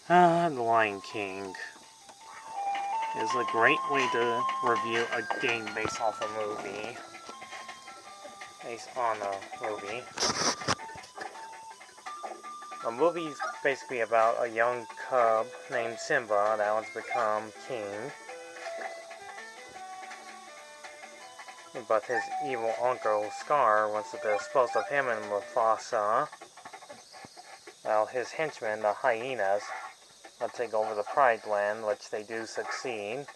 The Lion King is a great way to review a game based off a movie. Based on a movie. The movie's basically about a young cub named Simba that wants to become king. But his evil uncle Scar wants to dispose of him and Mufasa. While his henchmen, the hyenas, will take over the Pride Land, which they do succeed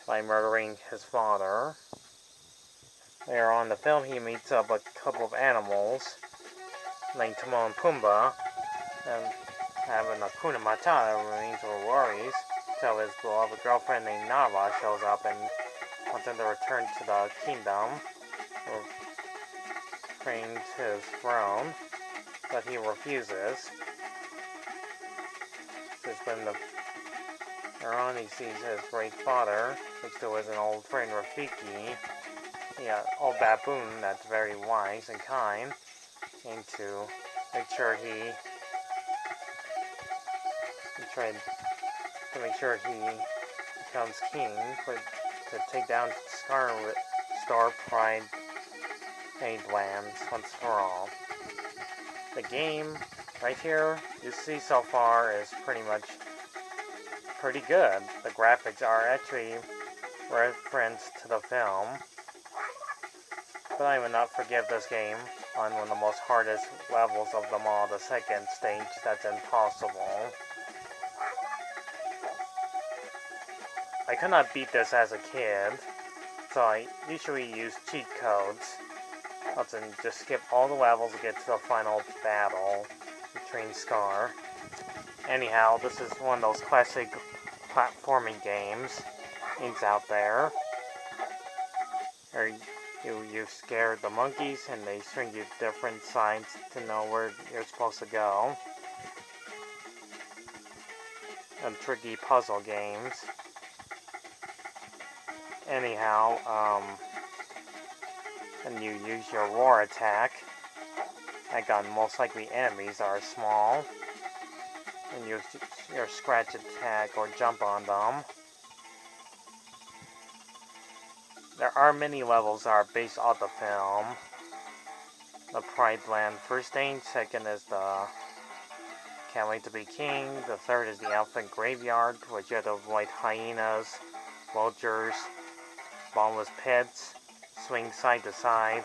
by murdering his father. Later on in the film, he meets up a couple of animals named Timon and Pumbaa, and having a Hakuna Matata means no worries, till his beloved girlfriend named Nala shows up and wants him to return to the kingdom, or bring his throne, but he refuses. Just when later on he sees his great father, which still is an old friend Rafiki, old baboon that's very wise and kind, and to make sure he becomes king, to take down Star Pride lands once for all. The game right here you see so far is pretty good. The graphics are actually reference to the film, but I would not forgive this game on one of the most hardest levels of them all, the second stage. That's impossible. I could not beat this as a kid, so I usually use cheat codes. Often just skip all the levels to get to the final battle between Scar. Anyhow, this is one of those classic platforming games out there. Or you scare the monkeys and they string you different signs to know where you're supposed to go. And tricky puzzle games. Anyhow, and you use your roar attack. Like on most likely enemies are small. And use your scratch attack or jump on them. There are many levels that are based off the film. The Pride Land first stage, second is the Can't Wait to Be King, the third is the Elephant Graveyard, which you have to avoid hyenas, vultures, bottomless pits, swing side to side,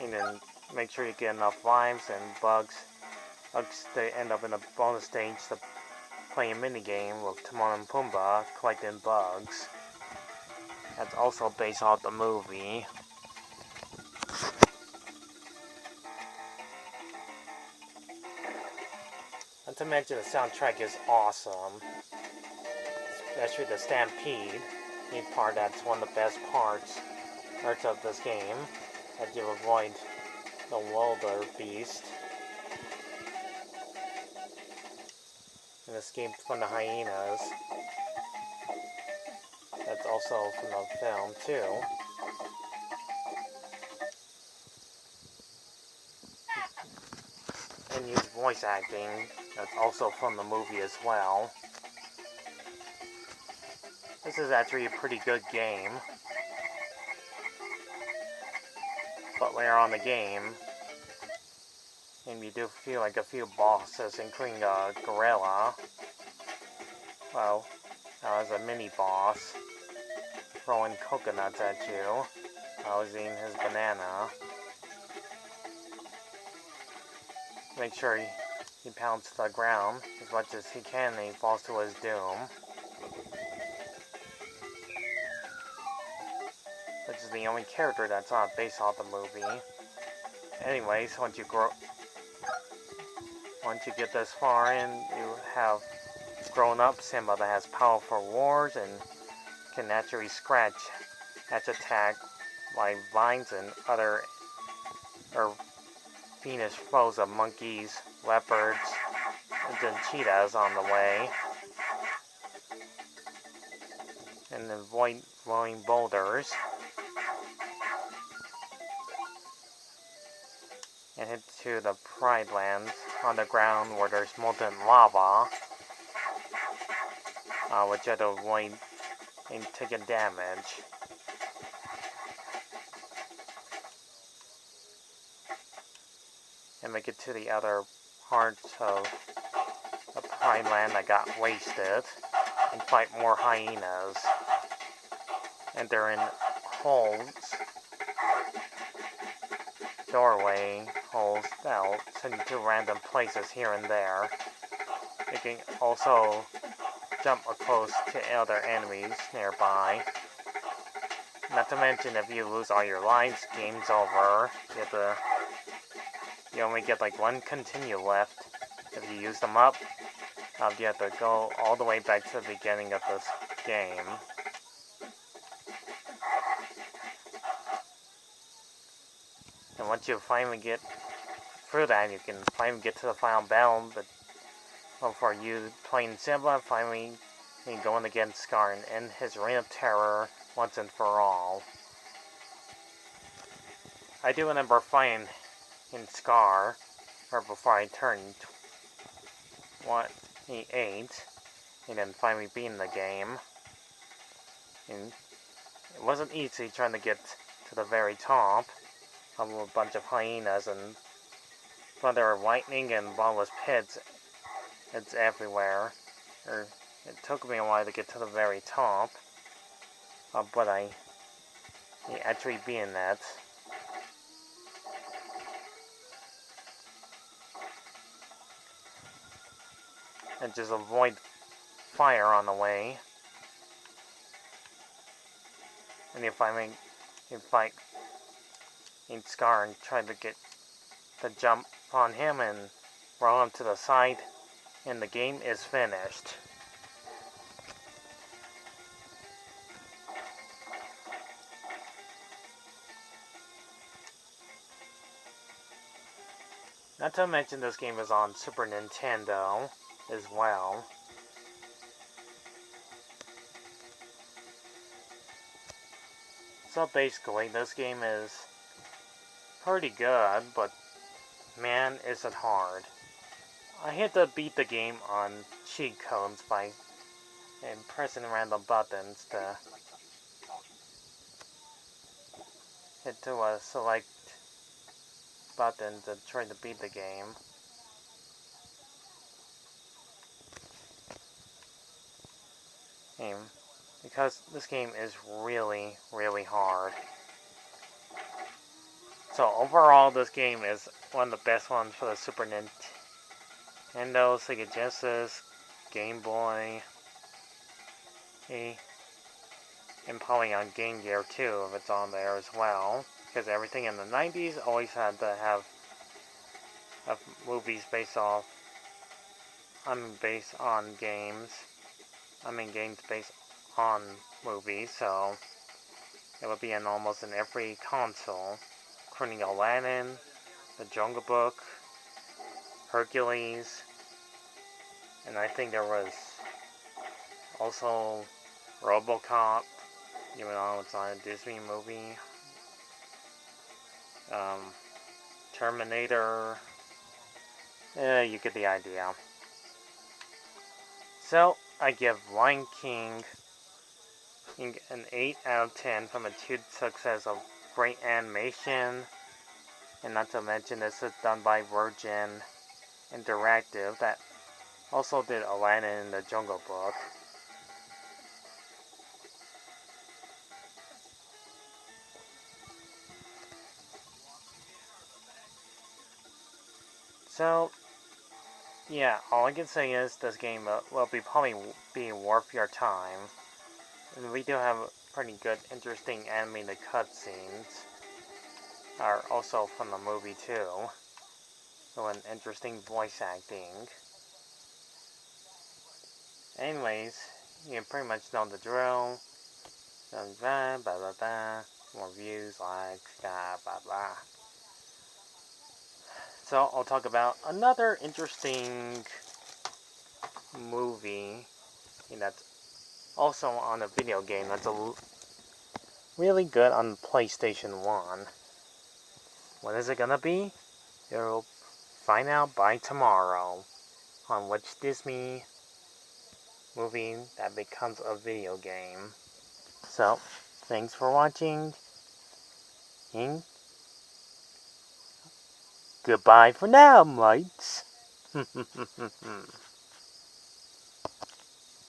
and then make sure you get enough lives and bugs to end up in a bonus stage to play a minigame with Timon and Pumbaa collecting bugs. That's also based off the movie. Not to mention the soundtrack is awesome. Especially the Stampede part, that's one of the best parts of this game. That you avoid the wildebeest and escape from the hyenas. That's also from the film too. And use voice acting. That's also from the movie as well. This is actually a pretty good game. But later on in the game, and you do feel like a few bosses, including a gorilla. Well, as a mini boss, throwing coconuts at you. I was eating his banana. Make sure he pounds to the ground as much as he can and he falls to his doom. Which is the only character that's not based off the movie. Anyways, once you get this far in, you have grown up Simba that has powerful roars and can naturally scratch attack like vines and other fiendish foes of monkeys, leopards, and cheetahs on the way. And avoid blowing boulders. and head to the Pride Lands on the ground where there's molten lava, which you have to avoid and taking damage. And make it to the other parts of the Pride Land that got wasted, and fight more hyenas. And they're in holes, doorway holes that'll send you to random places here and there. You can also jump close to other enemies nearby. Not to mention, if you lose all your lives, game's over. You only get like one continue left. If you use them up, you have to go all the way back to the beginning of this game. And once you finally get through that, you can finally get to the final battle. But for you playing Simba, finally going against Scar and end his reign of terror once and for all. I do remember fighting in Scar, or before I turned 28, and then finally beating the game. And it wasn't easy trying to get to the very top of a bunch of hyenas, and but there were lightning and bottomless pits. It's everywhere. It took me a while to get to the very top, but I actually being that. And just avoid fire on the way. And you fight in Scar and try to get the jump on him and roll him to the side, and the game is finished. Not to mention, this game is on Super Nintendo as well. So basically, this game is pretty good, but man, is it hard. I had to beat the game on cheat codes by pressing random buttons to hit to a select button to try to beat the game. Because this game is really, really hard. So overall, this game is one of the best ones for the Super Nintendo, Sega Genesis, Game Boy, and probably on Game Gear too, if it's on there as well. Because everything in the 90s always had to have movies based on games. Games based on movies, so it would be in almost in every console, including Aladdin, The Jungle Book, Hercules, and I think there was also RoboCop, even though it's not a Disney movie. Terminator. You get the idea. So, I give Lion King an 8 out of 10 from a huge success of great animation, and not to mention this is done by Virgin Interactive that also did Aladdin and the Jungle Book. So, yeah, all I can say is this game will probably be worth your time. And we do have pretty good, interesting animated cutscenes. Are also from the movie too. So an interesting voice acting. Anyways, you pretty much know the drill. Blah blah blah blah. More views, likes, blah blah blah. So I'll talk about another interesting movie that's also on a video game that's really good on PlayStation 1. What is it gonna be? You'll find out by tomorrow on which Disney movie that becomes a video game. So, thanks for watching. And goodbye for now, mates.